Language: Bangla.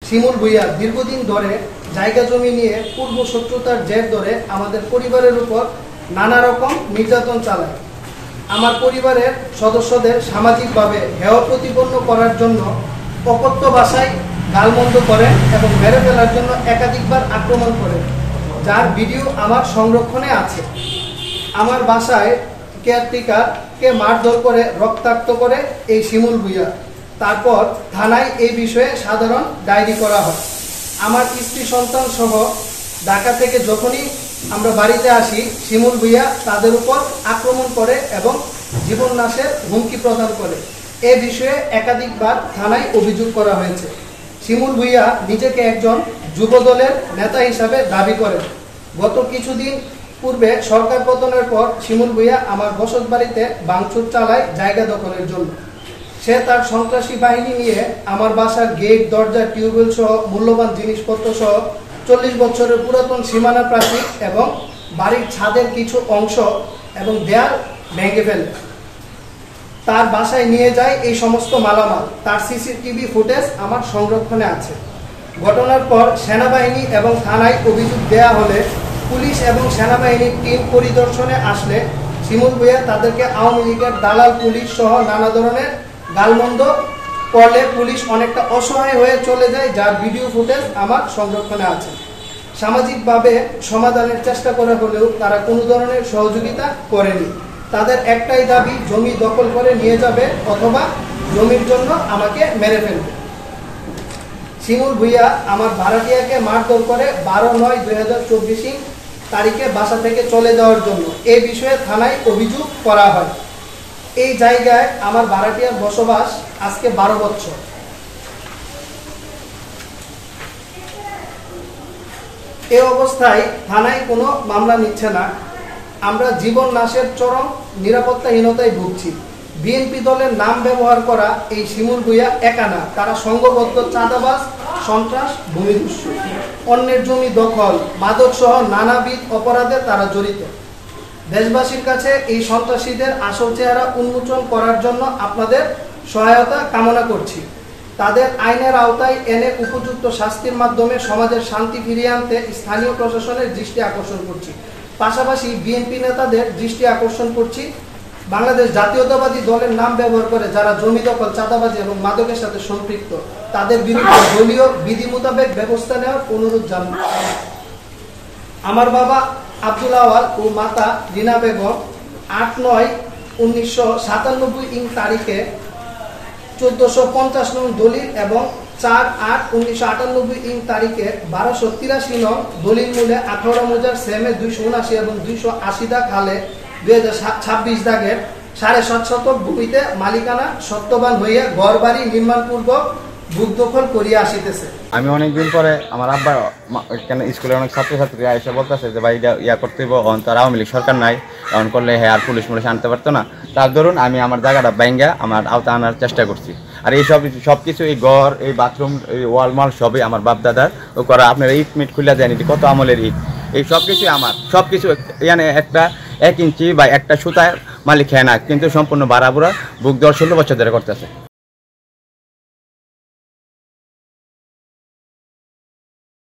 শিমুল ভূঁইয়া দীর্ঘদিন ধরে জায়গা জমি নিয়ে পূর্ব শত্রুতার জের ধরে আমাদের পরিবারের উপর নানা রকম নির্যাতন চালায়। আমার পরিবারের সদস্যদের সামাজিকভাবে হেয় প্রতিপন্ন করার জন্য অকথ্য ভাষায় গালমন্দ করেন এবং মেরে ফেলার জন্য একাধিকবার আক্রমণ করেন, যার ভিডিও আমার সংরক্ষণে আছে। আমার বাসায় কেয়ারটেকারকে মারধর করে রক্তাক্ত করে এই শিমুল ভূঁইয়া। তারপর থানায় এই বিষয়ে সাধারণ ডায়েরি করা হয়। আমার স্ত্রী সন্তান সহ ঢাকা থেকে যখনই আমরা বাড়িতে আসি, শিমুল ভূঁইয়া তাদের উপর আক্রমণ করে এবং জীবন নাশের হুমকি প্রদান করে। এ বিষয়ে একাধিকবার থানায় অভিযোগ করা হয়েছে। শিমুল ভূঁইয়া নিজেকে একজন যুবদলের নেতা হিসাবে দাবি করেন। গত কিছুদিন পূর্বে সরকার পতনের পর শিমুল ভূঁইয়া আমার বসত বাড়িতে ভাঙচুর চালায় জায়গা দখলের জন্য। সে তার সন্ত্রাসী বাহিনী নিয়ে আমার বাসার গেট, দরজা, টিউবওয়েল সহ মূল্যবান জিনিসপত্র সহ 40 বছরের পুরাতন সীমানা প্রাচীর এবং বাড়ির ছাদের কিছু অংশ এবং দেয়াল ভেঙে ফেলে তার বাসায় নিয়ে যায়। এই সমস্ত মালামাল, তার সিসিটিভি ফুটেজ আমার সংরক্ষণে আছে। ঘটনার পর সেনাবাহিনী এবং থানায় অভিযোগ দেয়া হলে পুলিশ এবং সেনাবাহিনীর টিম পরিদর্শনে আসলে শিমুল ভূঁইয়া তাদেরকে আওয়ামী লীগের দালাল পুলিশ সহ নানা ধরনের গালমন্দ করলে পুলিশ অনেকটা অসহায় হয়ে চলে যায়, যার ভিডিও ফুটেজ আমার সংরক্ষণে আছে। সামাজিকভাবে সমাধানের চেষ্টা করা হলেও তারা কোনো ধরনের সহযোগিতা করেনি। তাদের একটাই দাবি, জমি দখল করে নিয়ে যাবে অথবা জমির জন্য আমাকে মেরে ফেলবে। শিমুল ভূঁইয়া আমার ভাড়াটিয়াকে মারধর করে 12/9/2024 তারিখে বাসা থেকে চলে যাওয়ার জন্য এই বিষয়ে থানায় অভিযোগ করা হয়। এই জায়গায় আমার ভাড়াটিয়ার বসবাস আজকে 12 বছর। এই অবস্থায় থানায় কোনো মামলা নিচ্ছে না। আমরা জীবন নাশের চরম নিরাপত্তাহীনতায় ভুগছি। বিএনপি দলের নাম ব্যবহার করা এই শিমুল ভূঁইয়া একা না, তারা সংঘবদ্ধ চাঁদাবাজ, সন্ত্রাস, ভূমিদস্যু, অন্যের জমি দখল, মাদক সহ নানাবিধ অপরাধে তারা জড়িত। দেশবাসীর কাছে এই সন্ত্রাসীদের আসল চেহারা উন্মোচন করার জন্য আপনাদের সহায়তা কামনা করছি। তাদের আইনের আওতায় এনে উপযুক্ত শাস্তির মাধ্যমে সমাজের শান্তি ফিরিয়ে আনতে স্থানীয় প্রশাসনের দৃষ্টি আকর্ষণ করছি। পাশাপাশি বিএনপি নেতাদের দৃষ্টি আকর্ষণ করছি, বাংলাদেশ জাতীয়তাবাদী দলের নাম ব্যবহার করে যারা জমি দখল, চাঁদাবাজি এবং মাদকের সাথে সম্পৃক্ত, তাদের বিরুদ্ধে দলীয় বিধি মোতাবেক ব্যবস্থা নেওয়ার অনুরোধ জানাই। আমার বাবা আব্দুল আওয়াল ও মাতা রিনা বেগম 8/9/1997 তারিখে 1450 নং দলিল এবং 4/8/1998 তারিখে 1283 নং দলিল মূলে 18 মৌজার সেমে 279 এবং 280 দাগ হালে 2026 দাগের 7.5 শতক ভূমিতে মালিকানা সত্যবান হইয়া ঘর বাড়ি নির্মাণপূর্বক বুক দখল করিয়া আসিতেছে। আমি অনেকদিন পরে আমার আব্বা এখানে স্কুলে অনেক ছাত্রছাত্রীরা এসে বলতেছে যে ভাই ইয়া করতে হইব, তার আওয়ামী লীগ সরকার নাই, এমন করলে হ্যাঁ আর পুলিশ আনতে পারতো না। তার ধরুন আমি আমার জায়গাটা ব্যাঙ্গা আমার আওতা আনার চেষ্টা করছি। আর এই সব কিছু, এই ঘর, এই বাথরুম, এই ওয়ালমাল সবই আমার বাপ দাদার ও করা। আপনার ইট মিট খুলে দেন, কত আমলের ইট, এই সব কিছুই আমার। সব কিছু এখানে একটা 1 ইঞ্চি বা একটা সুতার মালিক হয় না, কিন্তু সম্পূর্ণ বাড়াবুড়া বুক দেওয়ার 16 বছর ধরে করতেছে।